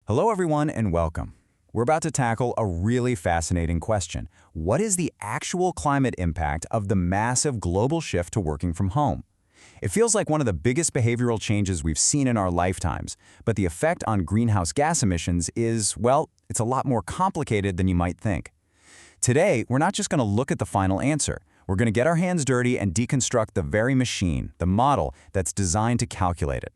Hello everyone and welcome. We're about to tackle a really fascinating question. What is the actual climate impact of the massive global shift to working from home? It feels like one of the biggest behavioral changes we've seen in our lifetimes, but the effect on greenhouse gas emissions is, well, it's a lot more complicated than you might think. Today, we're not just going to look at the final answer. We're going to get our hands dirty and deconstruct the very machine, the model that's designed to calculate it.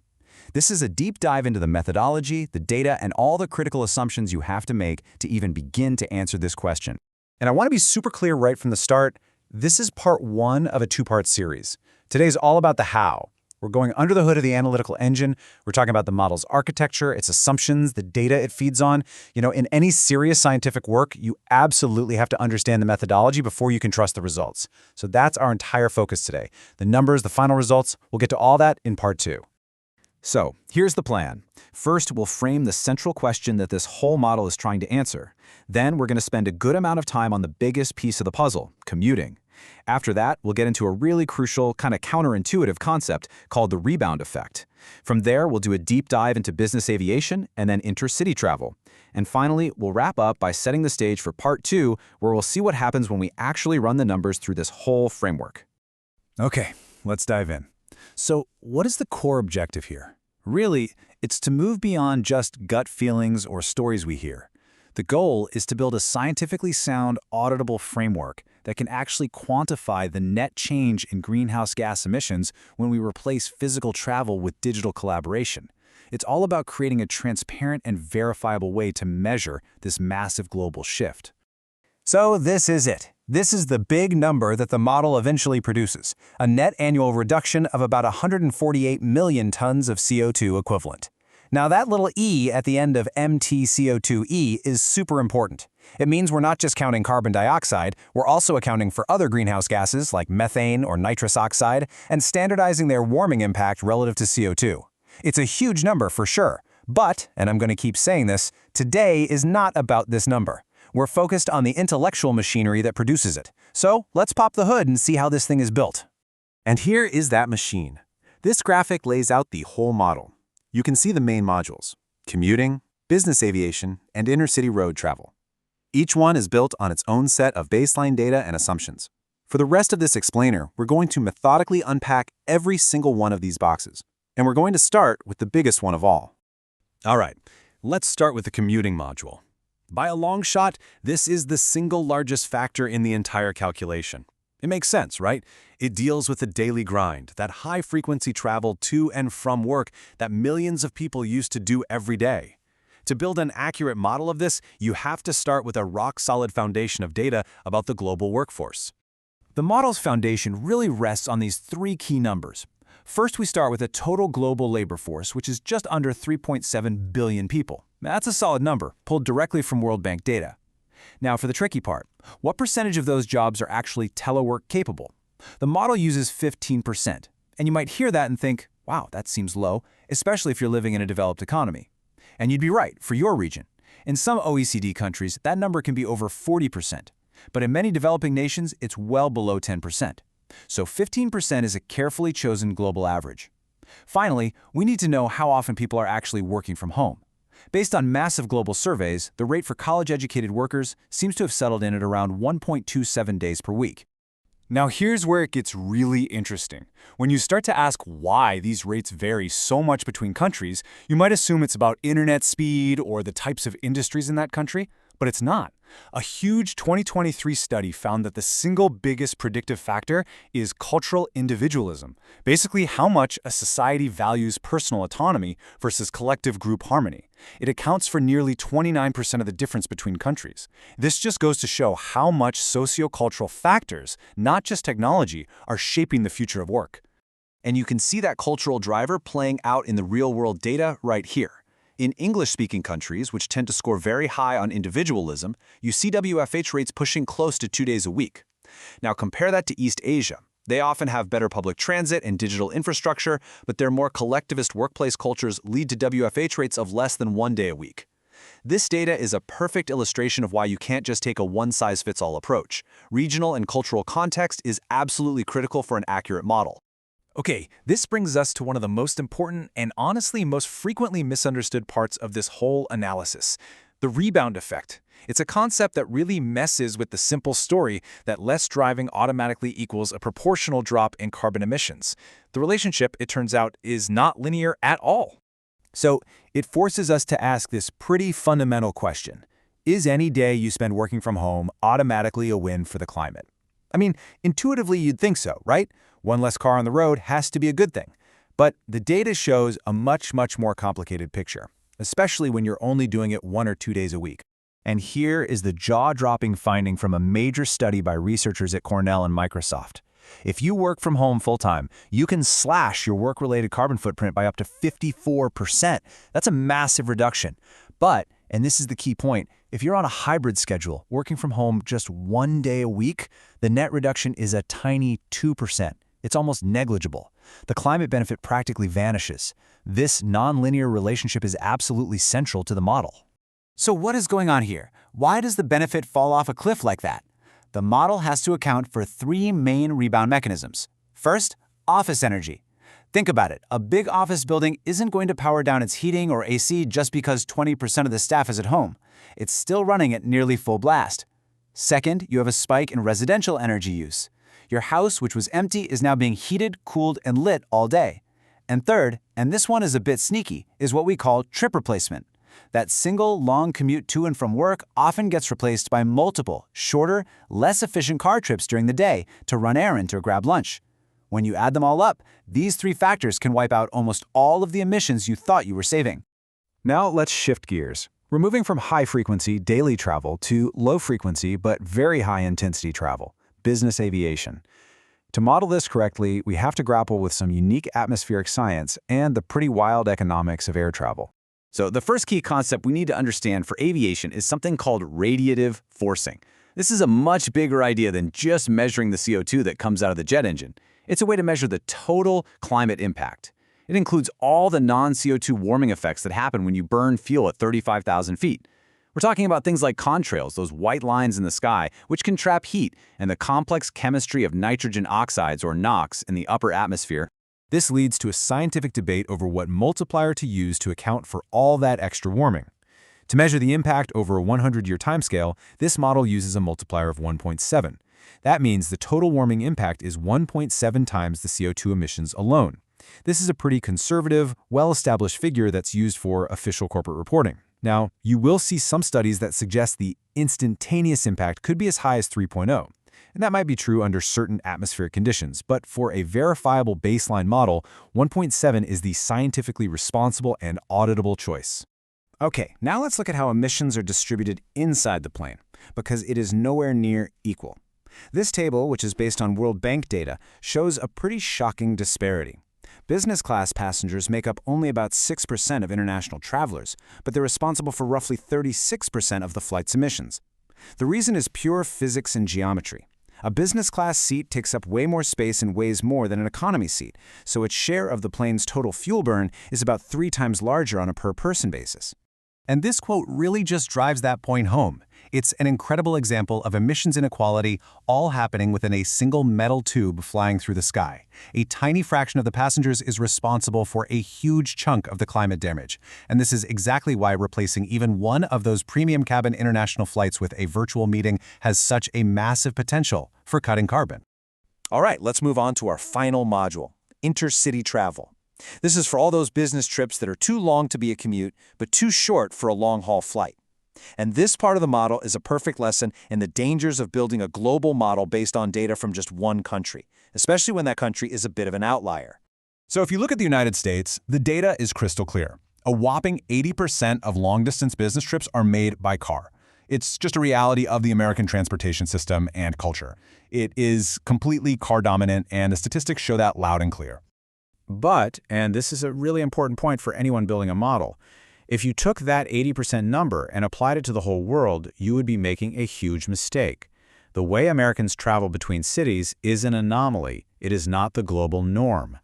This is a deep dive into the methodology, the data, and all the critical assumptions you have to make to even begin to answer this question. And I want to be super clear right from the start, this is part one of a two-part series. Today's all about the how. We're going under the hood of the analytical engine. We're talking about the model's architecture, its assumptions, the data it feeds on. In any serious scientific work, you absolutely have to understand the methodology before you can trust the results. So that's our entire focus today. The numbers, the final results, we'll get to all that in part two. So, here's the plan. First, we'll frame the central question that this whole model is trying to answer. Then, we're going to spend a good amount of time on the biggest piece of the puzzle, commuting. After that, we'll get into a really crucial, kind of counterintuitive concept called the rebound effect. From there, we'll do a deep dive into business aviation and then intercity travel. And finally, we'll wrap up by setting the stage for part two, where we'll see what happens when we actually run the numbers through this whole framework. Okay, let's dive in. So, what is the core objective here? Really, it's to move beyond just gut feelings or stories we hear. The goal is to build a scientifically sound, auditable framework that can actually quantify the net change in greenhouse gas emissions when we replace physical travel with digital collaboration. It's all about creating a transparent and verifiable way to measure this massive global shift. So this is it. This is the big number that the model eventually produces, a net annual reduction of about 148 million tons of CO2 equivalent. Now that little e at the end of MTCO2e is super important. It means we're not just counting carbon dioxide, we're also accounting for other greenhouse gases like methane or nitrous oxide and standardizing their warming impact relative to CO2. It's a huge number for sure, but, and I'm going to keep saying this, today is not about this number. We're focused on the intellectual machinery that produces it. So let's pop the hood and see how this thing is built. And here is that machine. This graphic lays out the whole model. You can see the main modules: commuting, business aviation, and intercity road travel. Each one is built on its own set of baseline data and assumptions. For the rest of this explainer, we're going to methodically unpack every single one of these boxes. And we're going to start with the biggest one of all. All right, let's start with the commuting module. By a long shot, this is the single largest factor in the entire calculation. It makes sense, right? It deals with the daily grind, that high-frequency travel to and from work that millions of people used to do every day. To build an accurate model of this, you have to start with a rock-solid foundation of data about the global workforce. The model's foundation really rests on these three key numbers. First, we start with a total global labor force, which is just under 3.7 billion people. That's a solid number, pulled directly from World Bank data. Now for the tricky part, what percentage of those jobs are actually telework capable? The model uses 15%, and you might hear that and think, wow, that seems low, especially if you're living in a developed economy. And you'd be right, for your region. In some OECD countries, that number can be over 40%, but in many developing nations, it's well below 10%. So 15% is a carefully chosen global average. Finally, we need to know how often people are actually working from home. Based on massive global surveys, the rate for college-educated workers seems to have settled in at around 1.27 days per week. Now here's where it gets really interesting. When you start to ask why these rates vary so much between countries, you might assume it's about internet speed or the types of industries in that country, but it's not. A huge 2023 study found that the single biggest predictive factor is cultural individualism, basically how much a society values personal autonomy versus collective group harmony. It accounts for nearly 29% of the difference between countries. This just goes to show how much sociocultural factors, not just technology, are shaping the future of work. And you can see that cultural driver playing out in the real-world data right here. In English-speaking countries, which tend to score very high on individualism, you see WFH rates pushing close to 2 days a week. Now compare that to East Asia. They often have better public transit and digital infrastructure, but their more collectivist workplace cultures lead to WFH rates of less than 1 day a week. This data is a perfect illustration of why you can't just take a one-size-fits-all approach. Regional and cultural context is absolutely critical for an accurate model. Okay, this brings us to one of the most important and honestly most frequently misunderstood parts of this whole analysis, the rebound effect. It's a concept that really messes with the simple story that less driving automatically equals a proportional drop in carbon emissions. The relationship, it turns out, is not linear at all. So it forces us to ask this pretty fundamental question. Is any day you spend working from home automatically a win for the climate? I mean, intuitively you'd think so, right? One less car on the road has to be a good thing. But the data shows a much more complicated picture, especially when you're only doing it 1 or 2 days a week. And here is the jaw-dropping finding from a major study by researchers at Cornell and Microsoft. If you work from home full-time, you can slash your work-related carbon footprint by up to 54%. That's a massive reduction. But, and this is the key point, if you're on a hybrid schedule, working from home just 1 day a week, the net reduction is a tiny 2%. It's almost negligible. The climate benefit practically vanishes. This nonlinear relationship is absolutely central to the model. So what is going on here? Why does the benefit fall off a cliff like that? The model has to account for 3 main rebound mechanisms. First, office energy. Think about it. A big office building isn't going to power down its heating or AC just because 20% of the staff is at home. It's still running at nearly full blast. Second, you have a spike in residential energy use. Your house, which was empty, is now being heated, cooled, and lit all day. And third, and this one is a bit sneaky, is what we call trip replacement. That single, long commute to and from work often gets replaced by multiple, shorter, less efficient car trips during the day to run errands or grab lunch. When you add them all up, these 3 factors can wipe out almost all of the emissions you thought you were saving. Now let's shift gears. We're moving from high-frequency daily travel to low-frequency but very high-intensity travel, business aviation. To model this correctly, we have to grapple with some unique atmospheric science and the pretty wild economics of air travel. So the first key concept we need to understand for aviation is something called radiative forcing. This is a much bigger idea than just measuring the CO2 that comes out of the jet engine. It's a way to measure the total climate impact. It includes all the non-CO2 warming effects that happen when you burn fuel at 35,000 feet. We're talking about things like contrails, those white lines in the sky, which can trap heat, and the complex chemistry of nitrogen oxides, or NOx, in the upper atmosphere. This leads to a scientific debate over what multiplier to use to account for all that extra warming. To measure the impact over a 100-year timescale, this model uses a multiplier of 1.7. That means the total warming impact is 1.7 times the CO2 emissions alone. This is a pretty conservative, well-established figure that's used for official corporate reporting. Now, you will see some studies that suggest the instantaneous impact could be as high as 3.0. And that might be true under certain atmospheric conditions, but for a verifiable baseline model, 1.7 is the scientifically responsible and auditable choice. Okay, now let's look at how emissions are distributed inside the plane, because it is nowhere near equal. This table, which is based on World Bank data, shows a pretty shocking disparity. Business class passengers make up only about 6% of international travelers, but they're responsible for roughly 36% of the flight's emissions. The reason is pure physics and geometry. A business class seat takes up way more space and weighs more than an economy seat, so its share of the plane's total fuel burn is about 3 times larger on a per-person basis. And this quote really just drives that point home. It's an incredible example of emissions inequality all happening within a single metal tube flying through the sky. A tiny fraction of the passengers is responsible for a huge chunk of the climate damage. And this is exactly why replacing even one of those premium cabin international flights with a virtual meeting has such a massive potential for cutting carbon. All right, let's move on to our final module, intercity travel. This is for all those business trips that are too long to be a commute, but too short for a long-haul flight. And this part of the model is a perfect lesson in the dangers of building a global model based on data from just one country, especially when that country is a bit of an outlier. So if you look at the United States, the data is crystal clear. A whopping 80% of long-distance business trips are made by car. It's just a reality of the American transportation system and culture. It is completely car-dominant, and the statistics show that loud and clear. But, and this is a really important point for anyone building a model, if you took that 80% number and applied it to the whole world, you would be making a huge mistake. The way Americans travel between cities is an anomaly. It is not the global norm.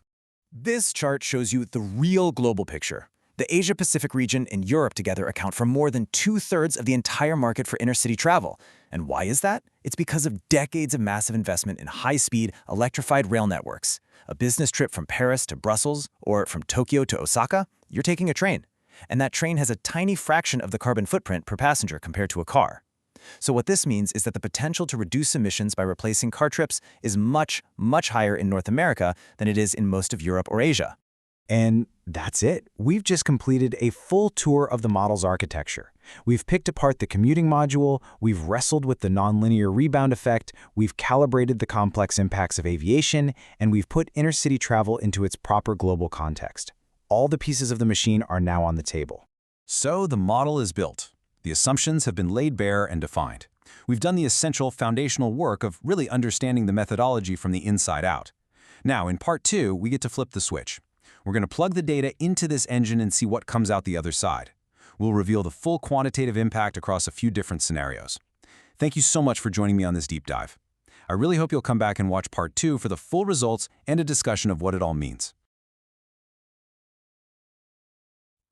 This chart shows you the real global picture. The Asia-Pacific region and Europe together account for more than 2/3 of the entire market for inner-city travel. And why is that? It's because of decades of massive investment in high-speed, electrified rail networks. A business trip from Paris to Brussels or from Tokyo to Osaka, you're taking a train. And that train has a tiny fraction of the carbon footprint per passenger compared to a car. So what this means is that the potential to reduce emissions by replacing car trips is much, much higher in North America than it is in most of Europe or Asia. And that's it. We've just completed a full tour of the model's architecture. We've picked apart the commuting module, we've wrestled with the nonlinear rebound effect, we've calibrated the complex impacts of aviation, and we've put inner-city travel into its proper global context. All the pieces of the machine are now on the table. So the model is built. The assumptions have been laid bare and defined. We've done the essential foundational work of really understanding the methodology from the inside out. Now, in part 2, we get to flip the switch. We're going to plug the data into this engine and see what comes out the other side. We'll reveal the full quantitative impact across a few different scenarios. Thank you so much for joining me on this deep dive. I really hope you'll come back and watch part 2 for the full results and a discussion of what it all means.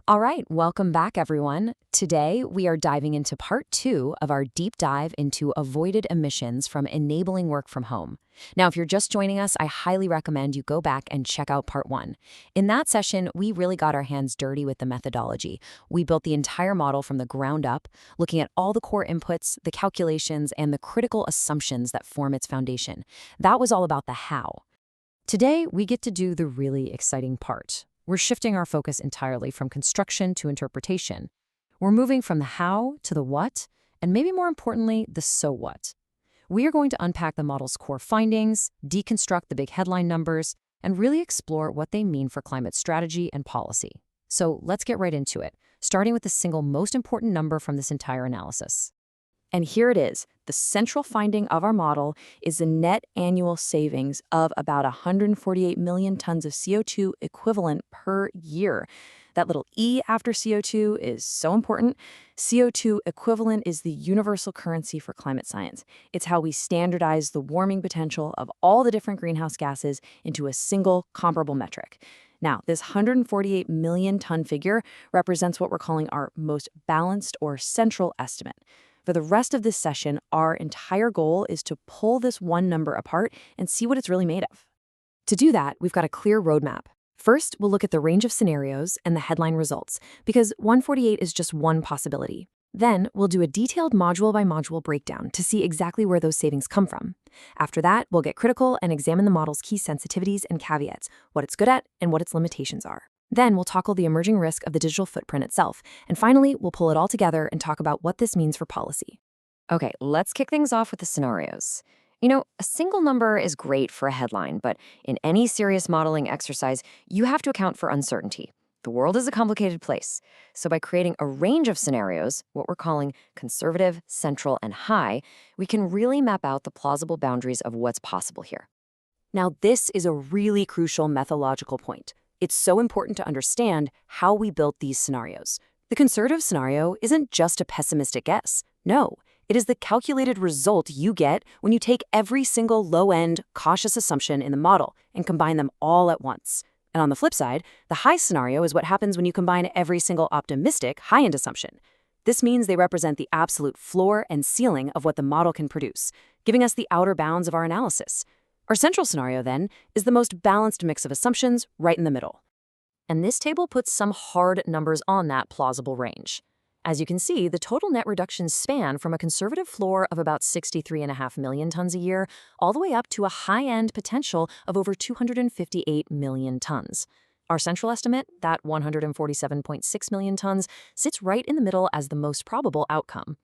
All right, welcome back, everyone. Today, we are diving into part 2 of our deep dive into avoided emissions from enabling work from home. Now, if you're just joining us, I highly recommend you go back and check out part 1. In that session, we really got our hands dirty with the methodology. We built the entire model from the ground up, looking at all the core inputs, the calculations, and the critical assumptions that form its foundation. That was all about the how. Today, we get to do the really exciting part. We're shifting our focus entirely from construction to interpretation. We're moving from the how to the what, and maybe more importantly, the so what. We are going to unpack the model's core findings, deconstruct the big headline numbers, and really explore what they mean for climate strategy and policy. So let's get right into it, starting with the single most important number from this entire analysis. And here it is. The central finding of our model is the net annual savings of about 148 million tons of CO2 equivalent per year. That little E after CO2 is so important. CO2 equivalent is the universal currency for climate science. It's how we standardize the warming potential of all the different greenhouse gases into a single comparable metric. Now, this 148 million ton figure represents what we're calling our most balanced or central estimate. For the rest of this session, our entire goal is to pull this one number apart and see what it's really made of. To do that, we've got a clear roadmap. First, we'll look at the range of scenarios and the headline results, because 148 is just one possibility. Then, we'll do a detailed module-by-module breakdown to see exactly where those savings come from. After that, we'll get critical and examine the model's key sensitivities and caveats, what it's good at and what its limitations are. Then we'll tackle the emerging risk of the digital footprint itself. And finally, we'll pull it all together and talk about what this means for policy. Okay, let's kick things off with the scenarios. You know, a single number is great for a headline, but in any serious modeling exercise, you have to account for uncertainty. The world is a complicated place. So by creating a range of scenarios, what we're calling conservative, central, and high, we can really map out the plausible boundaries of what's possible here. Now, this is a really crucial methodological point. It's so important to understand how we built these scenarios. The conservative scenario isn't just a pessimistic guess. No, it is the calculated result you get when you take every single low-end, cautious assumption in the model and combine them all at once. And on the flip side, the high scenario is what happens when you combine every single optimistic, high-end assumption. This means they represent the absolute floor and ceiling of what the model can produce, giving us the outer bounds of our analysis. Our central scenario, then, is the most balanced mix of assumptions right in the middle. And this table puts some hard numbers on that plausible range. As you can see, the total net reductions span from a conservative floor of about 63.5 million tons a year all the way up to a high-end potential of over 258 million tons. Our central estimate, that 147.6 million tons, sits right in the middle as the most probable outcome.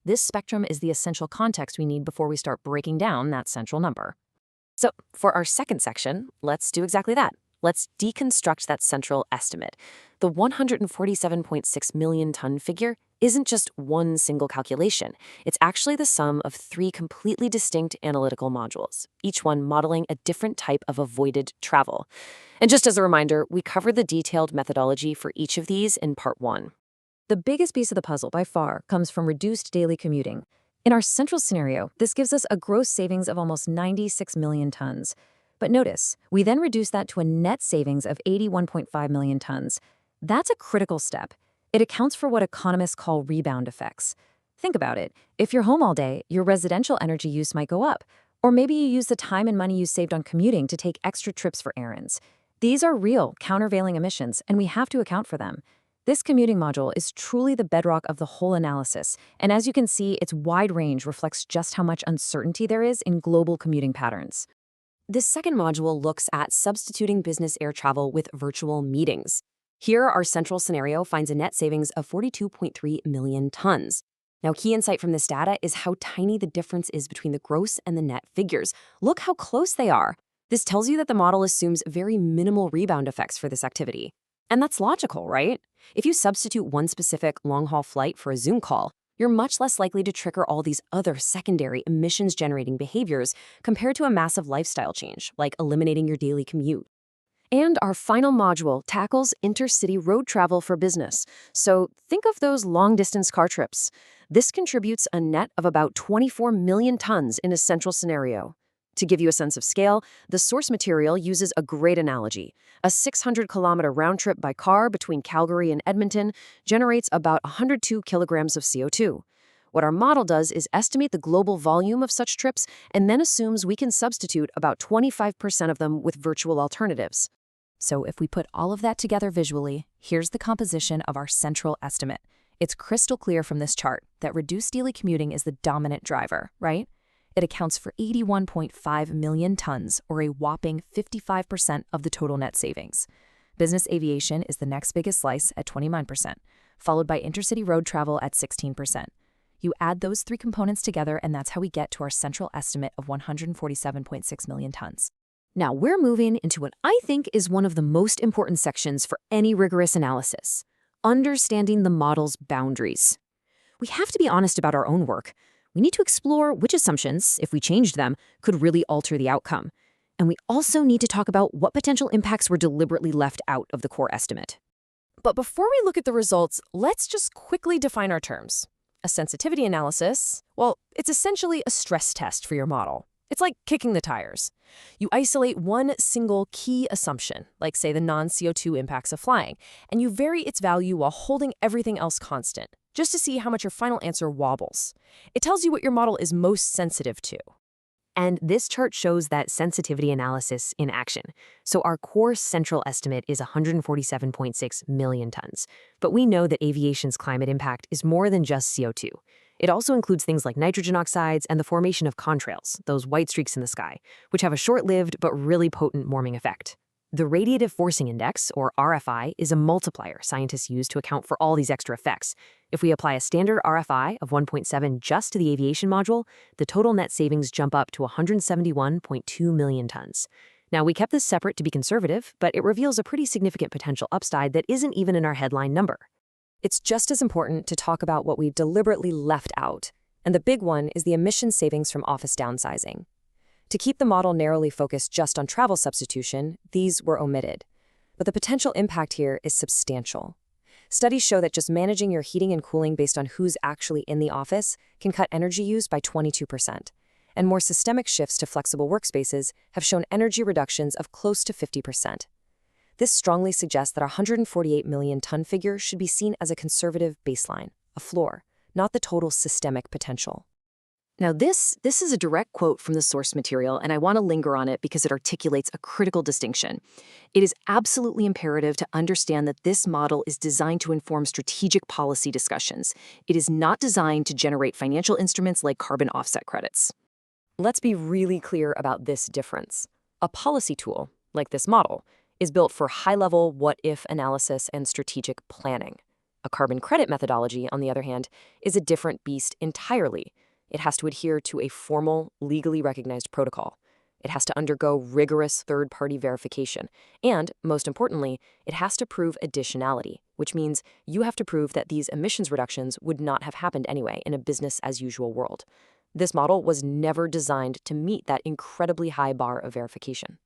This spectrum is the essential context we need before we start breaking down that central number. So, for our second section, let's do exactly that. Let's deconstruct that central estimate. The 147.6 million ton figure isn't just one single calculation. It's actually the sum of 3 completely distinct analytical modules, each one modeling a different type of avoided travel. And just as a reminder, we covered the detailed methodology for each of these in part 1. The biggest piece of the puzzle, by far, comes from reduced daily commuting. In our central scenario, this gives us a gross savings of almost 96 million tons. But notice, we then reduce that to a net savings of 81.5 million tons. That's a critical step. It accounts for what economists call rebound effects. Think about it. If you're home all day, your residential energy use might go up. Or maybe you use the time and money you saved on commuting to take extra trips for errands. These are real, countervailing emissions, and we have to account for them. This commuting module is truly the bedrock of the whole analysis, and as you can see, its wide range reflects just how much uncertainty there is in global commuting patterns. This second module looks at substituting business air travel with virtual meetings. Here, our central scenario finds a net savings of 42.3 million tons. Now, key insight from this data is how tiny the difference is between the gross and the net figures. Look how close they are. This tells you that the model assumes very minimal rebound effects for this activity. And that's logical, right? If you substitute one specific long-haul flight for a Zoom call, you're much less likely to trigger all these other secondary emissions-generating behaviors compared to a massive lifestyle change, like eliminating your daily commute. And our final module tackles intercity road travel for business. So think of those long-distance car trips. This contributes a net of about 24 million tons in a central scenario. To give you a sense of scale, the source material uses a great analogy. A 600-kilometer round trip by car between Calgary and Edmonton generates about 102 kilograms of CO2. What our model does is estimate the global volume of such trips and then assumes we can substitute about 25% of them with virtual alternatives. So if we put all of that together visually, here's the composition of our central estimate. It's crystal clear from this chart that reduced daily commuting is the dominant driver, right? It accounts for 81.5 million tons, or a whopping 55% of the total net savings. Business aviation is the next biggest slice at 29%, followed by intercity road travel at 16%. You add those three components together, and that's how we get to our central estimate of 147.6 million tons. Now we're moving into what I think is one of the most important sections for any rigorous analysis: understanding the model's boundaries. We have to be honest about our own work. We need to explore which assumptions, if we changed them, could really alter the outcome. And we also need to talk about what potential impacts were deliberately left out of the core estimate. But before we look at the results, let's just quickly define our terms. A sensitivity analysis, well, it's essentially a stress test for your model. It's like kicking the tires. You isolate one single key assumption, like say the non-CO2 impacts of flying, and you vary its value while holding everything else constant, just to see how much your final answer wobbles. It tells you what your model is most sensitive to. And this chart shows that sensitivity analysis in action. So our core central estimate is 147.6 million tons. But we know that aviation's climate impact is more than just CO2. It also includes things like nitrogen oxides and the formation of contrails, those white streaks in the sky, which have a short-lived but really potent warming effect. The Radiative Forcing Index, or RFI, is a multiplier scientists use to account for all these extra effects. If we apply a standard RFI of 1.7 just to the aviation module, the total net savings jump up to 171.2 million tons. Now, we kept this separate to be conservative, but it reveals a pretty significant potential upside that isn't even in our headline number. It's just as important to talk about what we've deliberately left out, and the big one is the emission savings from office downsizing. To keep the model narrowly focused just on travel substitution, these were omitted. But the potential impact here is substantial. Studies show that just managing your heating and cooling based on who's actually in the office can cut energy use by 22%. And more systemic shifts to flexible workspaces have shown energy reductions of close to 50%. This strongly suggests that our 148 million ton figure should be seen as a conservative baseline, a floor, not the total systemic potential. Now this is a direct quote from the source material, and I want to linger on it because it articulates a critical distinction. It is absolutely imperative to understand that this model is designed to inform strategic policy discussions. It is not designed to generate financial instruments like carbon offset credits. Let's be really clear about this difference. A policy tool, like this model, is built for high-level what-if analysis and strategic planning. A carbon credit methodology, on the other hand, is a different beast entirely. It has to adhere to a formal, legally recognized protocol. It has to undergo rigorous third-party verification. And, most importantly, it has to prove additionality, which means you have to prove that these emissions reductions would not have happened anyway in a business-as-usual world. This model was never designed to meet that incredibly high bar of verification.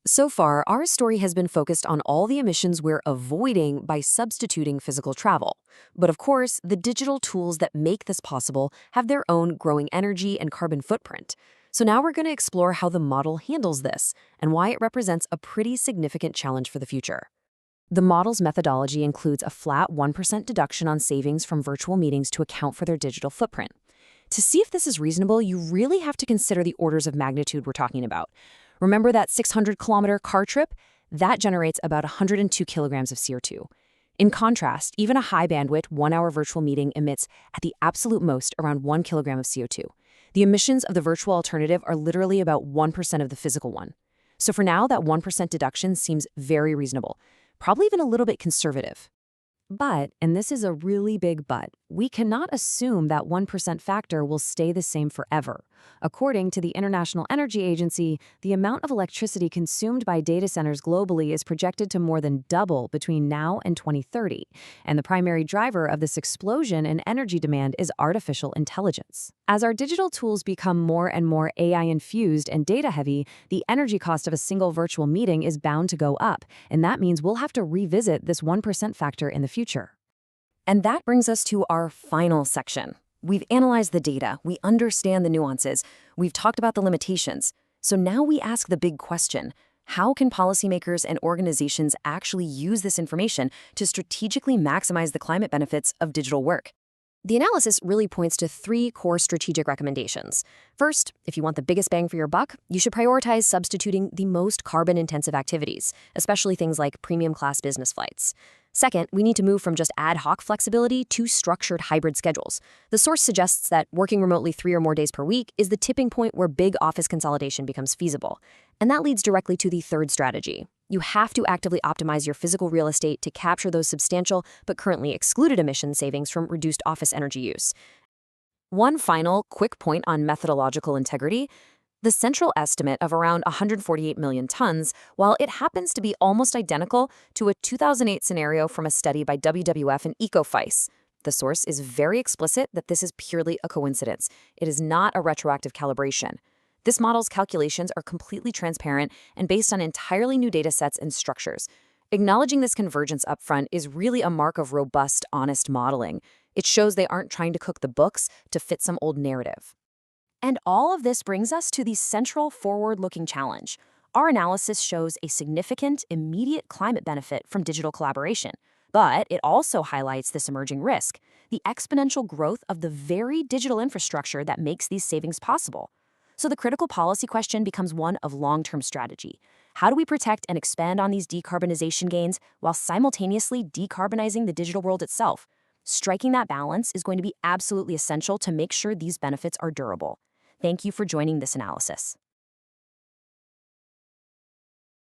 So far, our story has been focused on all the emissions we're avoiding by substituting physical travel. But of course, the digital tools that make this possible have their own growing energy and carbon footprint. So now we're going to explore how the model handles this and why it represents a pretty significant challenge for the future. The model's methodology includes a flat 1% deduction on savings from virtual meetings to account for their digital footprint. To see if this is reasonable, you really have to consider the orders of magnitude we're talking about. Remember that 600-kilometer car trip? That generates about 102 kilograms of CO2. In contrast, even a high-bandwidth, one-hour virtual meeting emits, at the absolute most, around 1 kilogram of CO2. The emissions of the virtual alternative are literally about 1% of the physical one. So for now, that 1% deduction seems very reasonable, probably even a little bit conservative. But, and this is a really big but, we cannot assume that 1% factor will stay the same forever. According to the International Energy Agency, the amount of electricity consumed by data centers globally is projected to more than double between now and 2030. And the primary driver of this explosion in energy demand is artificial intelligence. As our digital tools become more and more AI-infused and data-heavy, the energy cost of a single virtual meeting is bound to go up, and that means we'll have to revisit this 1% factor in the future. And that brings us to our final section. We've analyzed the data, we understand the nuances, we've talked about the limitations. So now we ask the big question: how can policymakers and organizations actually use this information to strategically maximize the climate benefits of digital work? The analysis really points to 3 core strategic recommendations. First, if you want the biggest bang for your buck, you should prioritize substituting the most carbon-intensive activities, especially things like premium-class business flights. Second, we need to move from just ad hoc flexibility to structured hybrid schedules. The source suggests that working remotely 3 or more days per week is the tipping point where big office consolidation becomes feasible. And that leads directly to the third strategy. You have to actively optimize your physical real estate to capture those substantial but currently excluded emission savings from reduced office energy use. One final quick point on methodological integrity. The central estimate of around 148 million tons, while it happens to be almost identical to a 2008 scenario from a study by WWF and Ecofis, the source is very explicit that this is purely a coincidence. It is not a retroactive calibration. This model's calculations are completely transparent and based on entirely new data sets and structures. Acknowledging this convergence upfront is really a mark of robust, honest modeling. It shows they aren't trying to cook the books to fit some old narrative. And all of this brings us to the central forward-looking challenge. Our analysis shows a significant, immediate climate benefit from digital collaboration. But it also highlights this emerging risk, the exponential growth of the very digital infrastructure that makes these savings possible. So the critical policy question becomes one of long-term strategy. How do we protect and expand on these decarbonization gains while simultaneously decarbonizing the digital world itself? Striking that balance is going to be absolutely essential to make sure these benefits are durable. Thank you for joining this analysis.